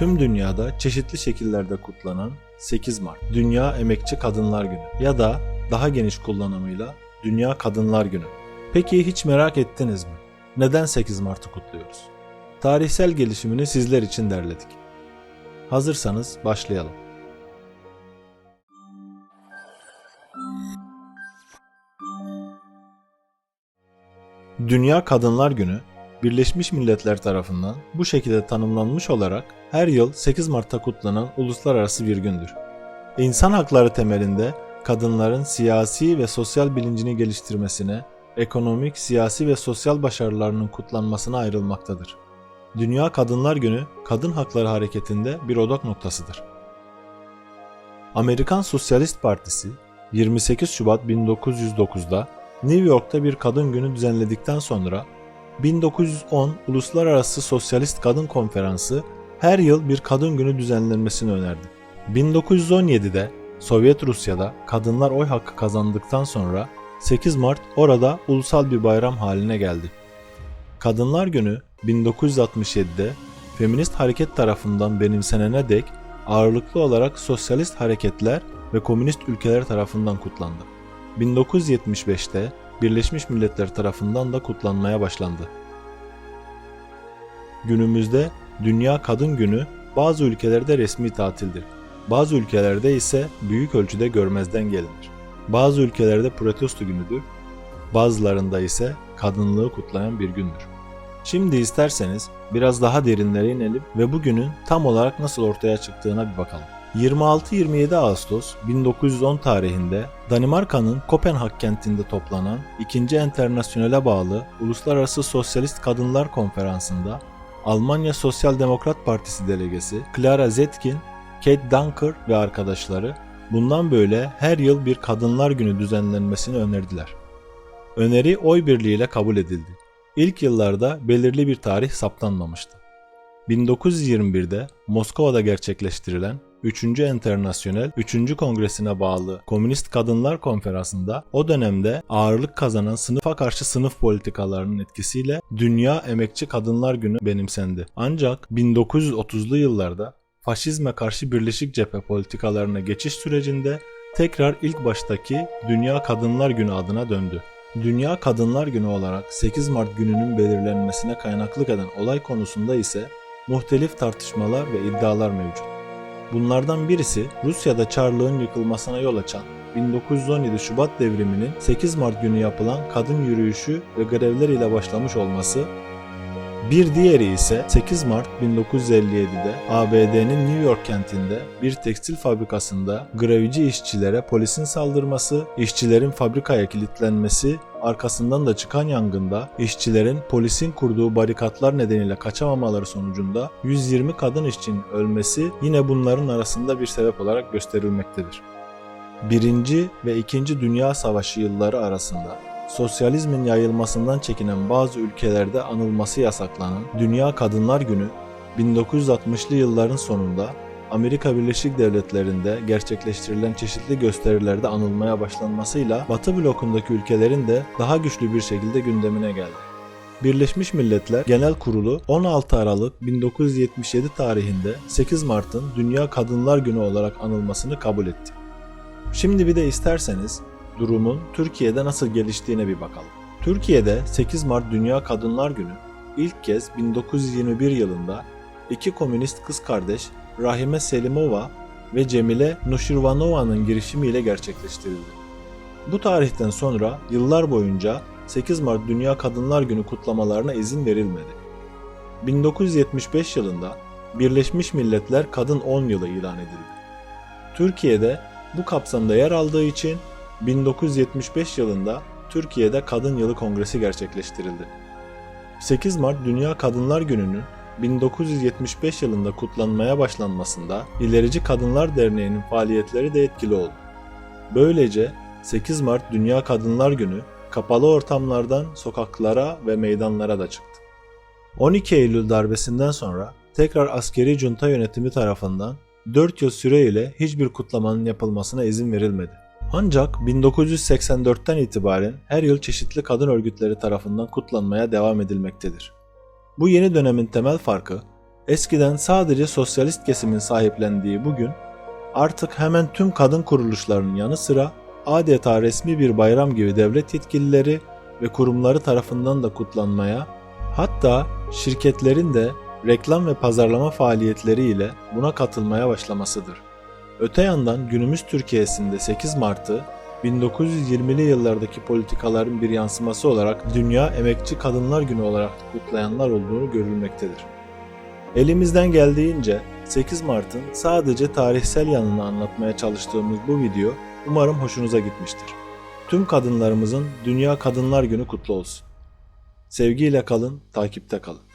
Tüm dünyada çeşitli şekillerde kutlanan 8 Mart Dünya Emekçi Kadınlar Günü ya da daha geniş kullanımıyla Dünya Kadınlar Günü. Peki hiç merak ettiniz mi? Neden 8 Mart'ı kutluyoruz? Tarihsel gelişimini sizler için derledik. Hazırsanız başlayalım. Dünya Kadınlar Günü, Birleşmiş Milletler tarafından bu şekilde tanımlanmış olarak her yıl 8 Mart'ta kutlanan uluslararası bir gündür. İnsan hakları temelinde kadınların siyasi ve sosyal bilincini geliştirmesine, ekonomik, siyasi ve sosyal başarılarının kutlanmasına ayrılmaktadır. Dünya Kadınlar Günü, kadın hakları hareketinde bir odak noktasıdır. Amerikan Sosyalist Partisi, 28 Şubat 1909'da New York'ta bir kadın günü düzenledikten sonra 1910 Uluslararası Sosyalist Kadın Konferansı her yıl bir kadın günü düzenlenmesini önerdi. 1917'de Sovyet Rusya'da kadınlar oy hakkı kazandıktan sonra 8 Mart orada ulusal bir bayram haline geldi. Kadınlar Günü 1967'de feminist hareket tarafından benimsenene dek ağırlıklı olarak sosyalist hareketler ve komünist ülkeler tarafından kutlandı. 1975'te Birleşmiş Milletler tarafından da kutlanmaya başlandı. Günümüzde Dünya Kadın Günü bazı ülkelerde resmi tatildir. Bazı ülkelerde ise büyük ölçüde görmezden gelinir. Bazı ülkelerde protesto günüdür, bazılarında ise kadınlığı kutlayan bir gündür. Şimdi isterseniz biraz daha derinlere inelim ve bugünün tam olarak nasıl ortaya çıktığına bir bakalım. 26-27 Ağustos 1910 tarihinde Danimarka'nın Kopenhag kentinde toplanan 2. Enternasyonel'e bağlı Uluslararası Sosyalist Kadınlar Konferansı'nda Almanya Sosyal Demokrat Partisi delegesi Clara Zetkin, Kate Dunker ve arkadaşları bundan böyle her yıl bir Kadınlar Günü düzenlenmesini önerdiler. Öneri oy birliğiyle kabul edildi. İlk yıllarda belirli bir tarih saptanmamıştı. 1921'de Moskova'da gerçekleştirilen 3. Enternasyonel 3. Kongresine bağlı Komünist Kadınlar Konferansı'nda o dönemde ağırlık kazanan sınıfa karşı sınıf politikalarının etkisiyle Dünya Emekçi Kadınlar Günü benimsendi. Ancak 1930'lu yıllarda faşizme karşı Birleşik Cephe politikalarına geçiş sürecinde tekrar ilk baştaki Dünya Kadınlar Günü adına döndü. Dünya Kadınlar Günü olarak 8 Mart gününün belirlenmesine kaynaklık eden olay konusunda ise muhtelif tartışmalar ve iddialar mevcut. Bunlardan birisi Rusya'da Çarlığın yıkılmasına yol açan 1917 Şubat devriminin 8 Mart günü yapılan kadın yürüyüşü ve grevler ile başlamış olması, bir diğeri ise 8 Mart 1957'de ABD'nin New York kentinde bir tekstil fabrikasında grevci işçilere polisin saldırması, işçilerin fabrikaya kilitlenmesi, arkasından da çıkan yangında işçilerin polisin kurduğu barikatlar nedeniyle kaçamamaları sonucunda 120 kadın işçinin ölmesi yine bunların arasında bir sebep olarak gösterilmektedir. 1. ve 2. Dünya Savaşı yılları arasında sosyalizmin yayılmasından çekinen bazı ülkelerde anılması yasaklanan Dünya Kadınlar Günü, 1960'lı yılların sonunda Amerika Birleşik Devletleri'nde gerçekleştirilen çeşitli gösterilerde anılmaya başlanmasıyla Batı blokundaki ülkelerin de daha güçlü bir şekilde gündemine geldi. Birleşmiş Milletler Genel Kurulu 16 Aralık 1977 tarihinde 8 Mart'ın Dünya Kadınlar Günü olarak anılmasını kabul etti. Şimdi bir de isterseniz durumun Türkiye'de nasıl geliştiğine bir bakalım. Türkiye'de 8 Mart Dünya Kadınlar Günü ilk kez 1921 yılında iki komünist kız kardeş Rahime Selimova ve Cemile Nuşirvanova'nın girişimiyle gerçekleştirildi. Bu tarihten sonra yıllar boyunca 8 Mart Dünya Kadınlar Günü kutlamalarına izin verilmedi. 1975 yılında Birleşmiş Milletler Kadın 10 Yılı ilan edildi. Türkiye'de bu kapsamda yer aldığı için 1975 yılında Türkiye'de Kadın Yılı Kongresi gerçekleştirildi. 8 Mart Dünya Kadınlar Günü'nün 1975 yılında kutlanmaya başlanmasında İlerici Kadınlar Derneği'nin faaliyetleri de etkili oldu. Böylece 8 Mart Dünya Kadınlar Günü kapalı ortamlardan sokaklara ve meydanlara da çıktı. 12 Eylül darbesinden sonra tekrar askeri junta yönetimi tarafından 4 yıl süreyle hiçbir kutlamanın yapılmasına izin verilmedi. Ancak 1984'ten itibaren her yıl çeşitli kadın örgütleri tarafından kutlanmaya devam edilmektedir. Bu yeni dönemin temel farkı Eskiden sadece sosyalist kesimin sahiplendiği bugün artık hemen tüm kadın kuruluşlarının yanı sıra adeta resmi bir bayram gibi devlet yetkilileri ve kurumları tarafından da kutlanmaya, hatta şirketlerin de reklam ve pazarlama faaliyetleriyle buna katılmaya başlamasıdır. Öte yandan günümüz Türkiye'sinde 8 Mart'ı 1920'li yıllardaki politikaların bir yansıması olarak Dünya Emekçi Kadınlar Günü olarak kutlayanlar olduğunu görülmektedir. Elimizden geldiğince 8 Mart'ın sadece tarihsel yanını anlatmaya çalıştığımız bu video umarım hoşunuza gitmiştir. Tüm kadınlarımızın Dünya Kadınlar Günü kutlu olsun. Sevgiyle kalın, takipte kalın.